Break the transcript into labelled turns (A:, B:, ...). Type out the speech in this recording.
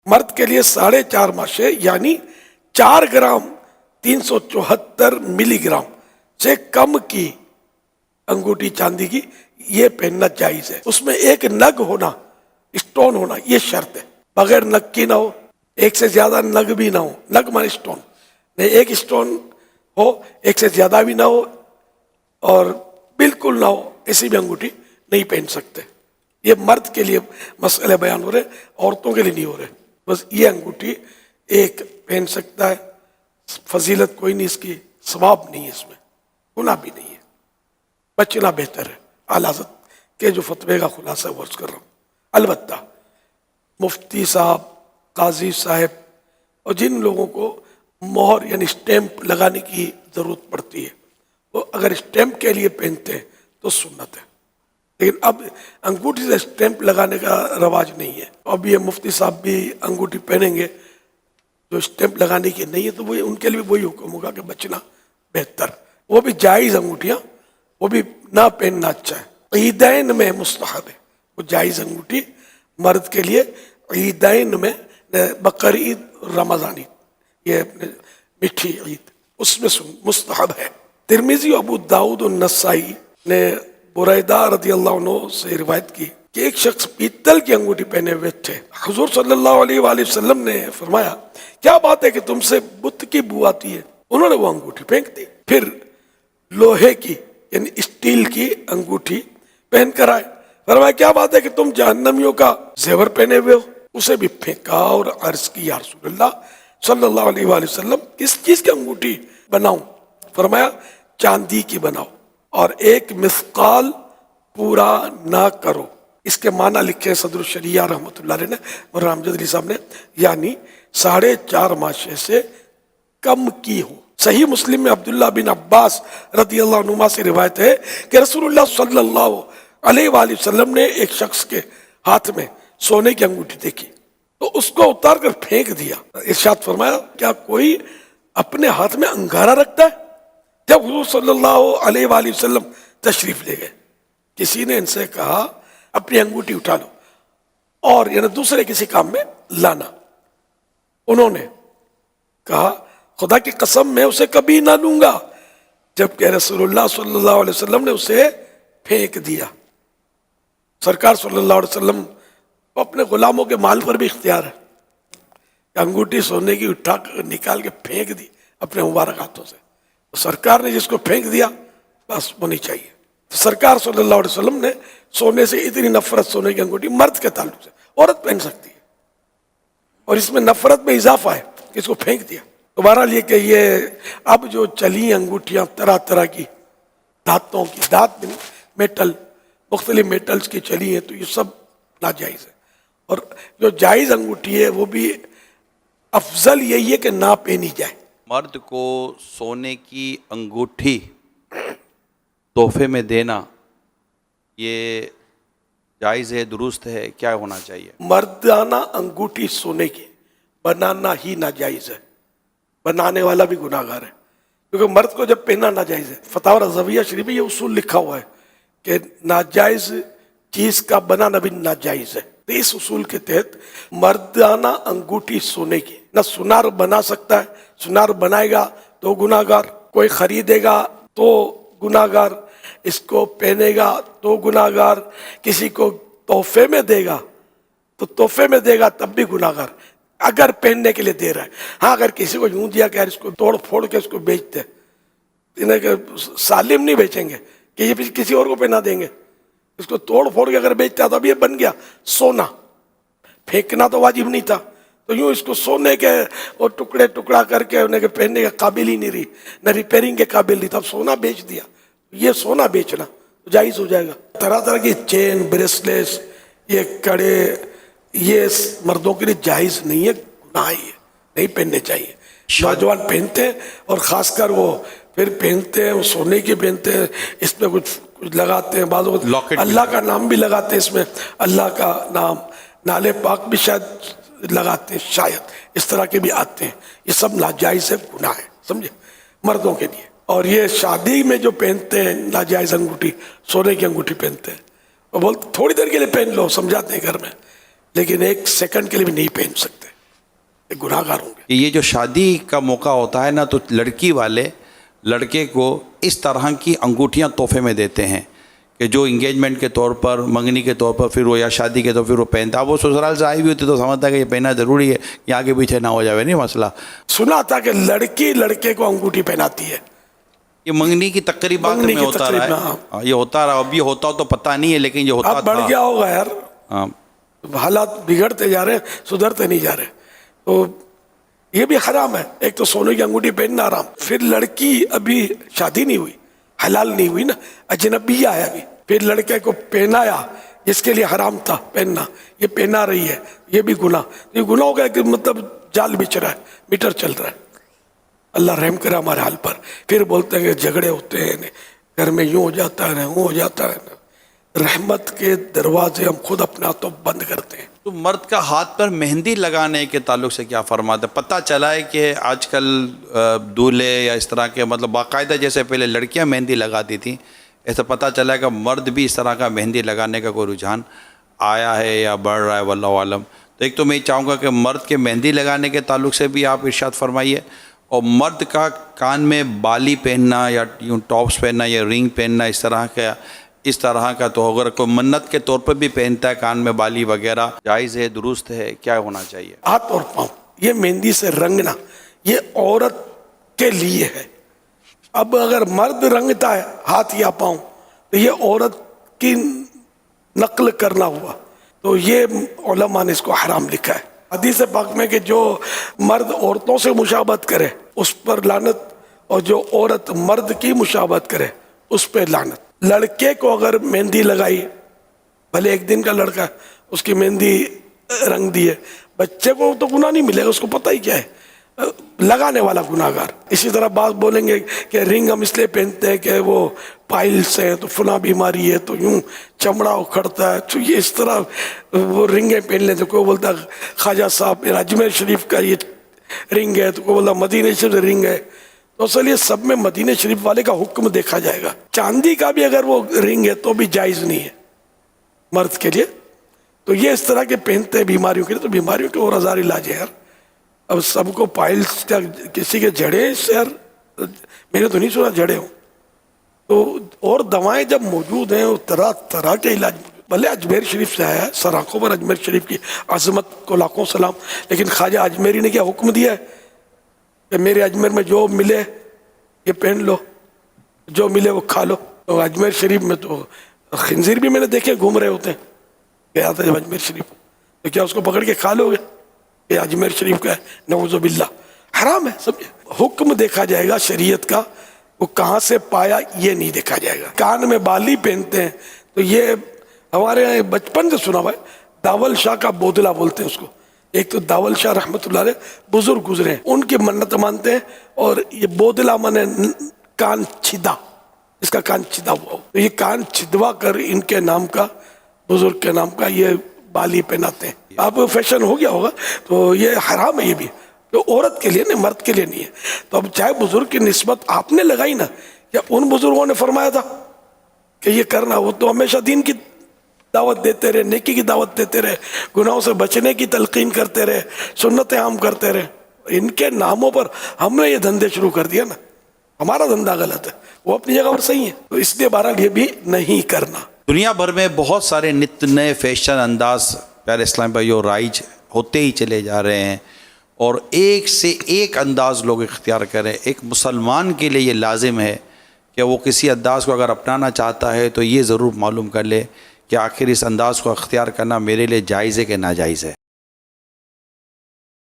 A: مرد کے لیے 4.5 ماشے یعنی 4 گرام 374 ملی گرام سے کم کی انگوٹھی چاندی کی یہ پہننا جائز ہے. اس میں ایک نگ ہونا، اسٹون ہونا، یہ شرط ہے. بغیر نگ کی نہ ہو، ایک سے زیادہ نگ بھی نہ ہو. نگ مانے اسٹون نہیں، ایک اسٹون ہو، ایک سے زیادہ بھی نہ ہو اور بالکل نہ ہو، ایسی بھی انگوٹھی نہیں پہن سکتے. یہ مرد کے لیے مسئلے بیان ہو رہے، عورتوں کے لیے نہیں ہو رہے. بس یہ انگوٹھی ایک پہن سکتا ہے، فضیلت کوئی نہیں اس کی، ثواب نہیں ہے اس میں، گناہ بھی نہیں ہے، بچنا بہتر ہے. اعلیٰ حضرت کے جو فتوے کا خلاصہ ورز کر رہا ہوں. البتہ مفتی صاحب، قاضی صاحب اور جن لوگوں کو مہر یعنی اسٹیمپ لگانے کی ضرورت پڑتی ہے وہ اگر اسٹیمپ کے لیے پہنتے ہیں تو سنت ہے. لیکن اب انگوٹھی سے اسٹیمپ لگانے کا رواج نہیں ہے. اب یہ مفتی صاحب بھی انگوٹھی پہنیں گے جو اسٹیمپ لگانے کی نہیں ہے تو وہ ان کے لیے وہی حکم ہوگا کہ بچنا بہتر. وہ بھی جائز انگوٹھیاں، وہ بھی نہ پہننا اچھا ہے. عیدین میں مستحب ہے وہ جائز انگوٹھی مرد کے لیے. عیدین میں بقر عید، رمضان عید، یہ اپنے میٹھی عید، اس میں مستحب ہے. ترمذی، ابو داؤد اور نسائی نے بریدہ رضی اللہ عنہ سے روایت کی کہ ایک شخص پیتل کی انگوٹھی پہنے ہوئے تھے. حضور صلی اللہ علیہ وآلہ وسلم نے فرمایا کیا بات ہے کہ تم سے بت کی بو آتی ہے؟ انہوں نے وہ انگوٹھی پھینک دی. پھر لوہے کی یعنی اسٹیل کی انگوٹھی پہن کر آئے. فرمایا کیا بات ہے کہ تم جہنمیوں کا زیور پہنے ہوئے ہو؟ اسے بھی پھینکا اور عرض کی یا رسول اللہ صلی اللہ علیہ وآلہ وسلم کس چیز کی انگوٹھی بناؤں؟ فرمایا چاندی کی بناؤ اور ایک مثقال پورا نہ کرو. اس کے معنی لکھے صدر الشریعہ رحمۃ اللہ علیہ نے اور رامجد علی صاحب نے، یعنی 4.5 ماشے سے کم کی ہو. صحیح مسلم میں عبداللہ بن عباس رضی اللہ عنہما سے روایت ہے کہ رسول اللہ صلی اللہ علیہ وآلہ وسلم نے ایک شخص کے ہاتھ میں سونے کی انگوٹھی دیکھی تو اس کو اتار کر پھینک دیا. ارشاد فرمایا کیا کوئی اپنے ہاتھ میں انگارہ رکھتا ہے؟ جب حضور صلی اللہ علیہ وآلہ وسلم تشریف لے گئے کسی نے ان سے کہا اپنی انگوٹھی اٹھا لو اور یعنی دوسرے کسی کام میں لانا. انہوں نے کہا خدا کی قسم میں اسے کبھی نہ لوں گا، جبکہ رسول اللہ صلی اللہ علیہ وسلم نے اسے پھینک دیا. سرکار صلی اللہ علیہ وسلم کو اپنے غلاموں کے مال پر بھی اختیار ہے. انگوٹھی سونے کی اٹھا کر نکال کے پھینک دی اپنے مبارک ہاتھوں سے. سرکار نے جس کو پھینک دیا بس وہ نہیں چاہیے. سرکار صلی اللہ علیہ وسلم نے سونے سے اتنی نفرت، سونے کی انگوٹھی مرد کے تعلق سے عورت پہن سکتی ہے اور اس میں نفرت میں اضافہ ہے کہ اس کو پھینک دیا. دوبارہ یہ کہ یہ اب جو چلی انگوٹھیاں طرح طرح کی دھاتوں کی، دھات میٹل، مختلف میٹلز کی چلی ہیں تو یہ سب ناجائز ہے. اور جو جائز انگوٹھی ہے وہ بھی افضل یہی ہے کہ نہ پہنی جائے.
B: مرد کو سونے کی انگوٹھی تحفے میں دینا یہ جائز ہے، درست ہے؟ کیا ہونا چاہیے؟
A: مردانہ انگوٹھی سونے کی بنانا ہی ناجائز ہے، بنانے والا بھی گناہ گار ہے. کیونکہ مرد کو جب پہننا ناجائز ہے، فتاوی رضویہ شریف میں یہ اصول لکھا ہوا ہے کہ ناجائز چیز کا بنانا بھی ناجائز ہے. تو اس اصول کے تحت مردانہ انگوٹھی سونے کی نہ سنار بنا سکتا ہے، سنار بنائے گا تو گناہ گار، کوئی خریدے گا تو گناہ گار، اس کو پہنے گا تو گناہ گار، کسی کو تحفے میں دے گا تو تحفے میں دے گا تب بھی گناہ گار اگر پہننے کے لیے دے رہا ہے. ہاں اگر کسی کو یوں دیا کہ یار اس کو توڑ پھوڑ کے اس کو بیچتے، انہیں کہ سالم نہیں بیچیں گے کہ یہ کسی اور کو پہنا دیں گے. اس کو توڑ پھوڑ کے اگر بیچتا تو اب یہ بن گیا سونا، پھینکنا تو واجب نہیں تھا. تو یوں اس کو سونے کے اور ٹکڑے ٹکڑا کر کے انہیں کہ پہننے کے قابل ہی نہیں رہی، نہ ریپیرنگ کے قابل نہیں تھا، سونا بیچ دیا. یہ سونا بیچنا جائز ہو جائے گا. طرح طرح کی چین، بریسلیس، یہ کڑے، یہ مردوں کے لیے جائز نہیں ہے، گناہ ہی ہے، نہیں پہننے چاہیے. نوجوان پہنتے ہیں اور خاص کر وہ پھر پہنتے ہیں، وہ سونے کے پہنتے ہیں، اس میں کچھ لگاتے ہیں، بعض اللہ کا نام بھی لگاتے ہیں، اس میں اللہ کا نام، نالے پاک بھی شاید لگاتے ہیں، شاید اس طرح کے بھی آتے ہیں. یہ سب ناجائز ہے، گناہ ہے، سمجھے، مردوں کے لیے. اور یہ شادی میں جو پہنتے ہیں ناجائز انگوٹھی، سونے کی انگوٹھی پہنتے ہیں، وہ بولتے تھوڑی دیر کے لیے پہن لو، سمجھاتے ہیں گھر میں، لیکن 1 سیکنڈ کے لیے بھی نہیں پہن سکتے. یہ گناہگار ہوں گے.
B: کہ یہ جو شادی کا موقع ہوتا ہے نا تو لڑکی والے لڑکے کو اس طرح کی انگوٹھیاں تحفے میں دیتے ہیں کہ جو انگیجمنٹ کے طور پر، منگنی کے طور پر، پھر وہ یا شادی کے طور پر پھر وہ پہنتا ہے. وہ سسرال سے آئی بھی ہوتی تو سمجھتا ہے کہ یہ پہننا ضروری ہے، یہ آگے پیچھے نہ ہو جائے. نہیں مسئلہ
A: سنا تھا کہ لڑکی لڑکے کو انگوٹھی پہناتی ہے.
B: یہ منگنی کی تقریبات
A: منگنی
B: میں
A: کی
B: ہوتا رہا
A: تقریب،
B: ہے.
A: ہاں.
B: یہ ہوتا رہا. اب یہ ہوتا تو پتہ نہیں ہے، لیکن یہ ہوتا
A: اب بڑھ
B: تھا.
A: گیا ہوگا یار،
B: ہاں.
A: حالات بگڑتے جا رہے ہیں، سدھرتے نہیں جا رہے. تو یہ بھی حرام ہے. ایک تو سونے کی انگوٹھی پہننا حرام، پھر لڑکی ابھی شادی نہیں ہوئی، حلال نہیں ہوئی نا، اجنبیہ ہے ابھی، پھر لڑکے کو پہنایا جس کے لیے حرام تھا پہننا، یہ پہنا رہی ہے، یہ بھی گناہ. یہ گناہ ہو گیا کہ مطلب جال بچ رہا ہے، میٹر چل رہا ہے. اللہ رحم کرے ہمارے حال پر. پھر بولتے ہیں کہ جھگڑے ہوتے ہیں گھر میں، یوں ہو جاتا ہے، وہ ہو جاتا ہے. رحمت کے دروازے ہم خود اپنے ہاتھوں بند کرتے ہیں.
B: تو مرد کا ہاتھ پر مہندی لگانے کے تعلق سے کیا فرماتے ہیں؟ پتہ چلا ہے کہ آج کل دولہے یا اس طرح کے مطلب باقاعدہ جیسے پہلے لڑکیاں مہندی لگاتی تھیں، ایسا پتہ چلا ہے کہ مرد بھی اس طرح کا مہندی لگانے کا کوئی رجحان آیا ہے یا بڑھ رہا ہے، واللہ عالم. تو ایک تو میں چاہوں گا کہ مرد کے مہندی لگانے کے تعلق سے بھی آپ ارشاد فرمائیے، اور مرد کا کان میں بالی پہننا یا یوں ٹاپس پہننا یا رنگ پہننا اس طرح کا تو اگر کوئی منت کے طور پر بھی پہنتا ہے کان میں بالی وغیرہ، جائز ہے، درست ہے، کیا ہونا چاہیے؟
A: ہاتھ اور پاؤں یہ مہندی سے رنگنا یہ عورت کے لیے ہے. اب اگر مرد رنگتا ہے ہاتھ یا پاؤں تو یہ عورت کی نقل کرنا ہوا، تو یہ علماء نے اس کو حرام لکھا ہے. حدیث پاک میں کہ جو مرد عورتوں سے مشابہت کرے اس پر لعنت، اور جو عورت مرد کی مشابہت کرے اس پہ لعنت. لڑکے کو اگر مہندی لگائی، بھلے ایک دن کا لڑکا ہے، اس کی مہندی رنگ دی ہے، بچے کو تو گناہ نہیں ملے گا، اس کو پتہ ہی کیا ہے، لگانے والا گناہگار. اسی طرح بعض بولیں گے کہ رنگ ہم اس لیے پہنتے ہیں کہ وہ پائلس ہے تو فلاں بیماری ہے تو یوں چمڑا اکھڑتا ہے، تو یہ اس طرح وہ رنگیں پہن لیں. تو کوئی بولتا خواجہ صاحب میرا اجمیر شریف کا یہ رنگ ہے، تو کوئی بولتا مدینہ شریف کا رنگ ہے. تو اصل یہ سب میں مدینہ شریف والے کا حکم دیکھا جائے گا. چاندی کا بھی اگر وہ رنگ ہے تو بھی جائز نہیں ہے مرد کے لیے. تو یہ اس طرح کے پہنتے ہیں بیماریوں کے لیے، تو بیماریوں کے اور ہزار علاج ہے یار. اب سب کو پائلس کا، کسی کے جڑے سے یار، میں نے تو نہیں سنا جڑے ہوں. تو اور دوائیں جب موجود ہیں، طرح طرح کے علاج موجود. بھلے اجمیر شریف سے آیا ہے، سر آنکھوں پر اجمیر شریف کی عظمت کو لاکھوں سلام، لیکن خواجہ اجمیری نے کیا حکم دیا ہے کہ میرے اجمیر میں جو ملے یہ پہن لو، جو ملے وہ کھا لو. تو اجمیر شریف میں تو خنزیر بھی میں نے دیکھے گھوم رہے ہوتے ہیں. گیا تھا جب اجمیر شریف، تو کیا اس کو پکڑ کے کھا لو گے؟ یہ اجمیر شریف کا ہے، نعوذ باللہ. حرام ہے. سب حکم دیکھا جائے گا شریعت کا، وہ کہاں سے پایا یہ نہیں دیکھا جائے گا. کان میں بالی پہنتے ہیں تو یہ ہمارے یہاں بچپن سے سنا ہوا ہے، داول شاہ کا بودلا بولتے ہیں اس کو. ایک تو داول شاہ رحمۃ اللہ علیہ بزرگ گزرے ہیں، ان کی منت مانتے ہیں. اور یہ بودلا مانے کان چھدا، اس کا کان چھدا ہوا ہو، تو یہ کان چھدوا کر ان کے نام کا، بزرگ کے نام کا یہ بالی پہناتے ہیں. اب فیشن ہو گیا ہوگا، تو یہ حرام ہے. یہ بھی تو عورت کے لیے نہیں، مرد کے لیے نہیں ہے. تو اب چاہے بزرگ کی نسبت آپ نے لگائی نا، یا ان بزرگوں نے فرمایا تھا کہ یہ کرنا، وہ تو ہمیشہ دین کی دعوت دیتے رہے، نیکی کی دعوت دیتے رہے، گناہوں سے بچنے کی تلقین کرتے رہے، سنتیں عام کرتے رہے. ان کے ناموں پر ہم نے یہ دھندے شروع کر دیا نا، ہمارا دھندا غلط ہے، وہ اپنی جگہ پر صحیح ہے. تو اس لیے بہرحال یہ بھی نہیں کرنا.
B: دنیا بھر میں بہت سارے نت نئے فیشن انداز پیارے اسلام بھائیو رائج ہوتے ہی چلے جا رہے ہیں، اور ایک سے ایک انداز لوگ اختیار کریں. ایک مسلمان کے لیے یہ لازم ہے کہ وہ کسی انداز کو اگر اپنانا چاہتا ہے تو یہ ضرور معلوم کر لے کہ آخر اس انداز کو اختیار کرنا میرے لیے جائز ہے کہ ناجائز ہے.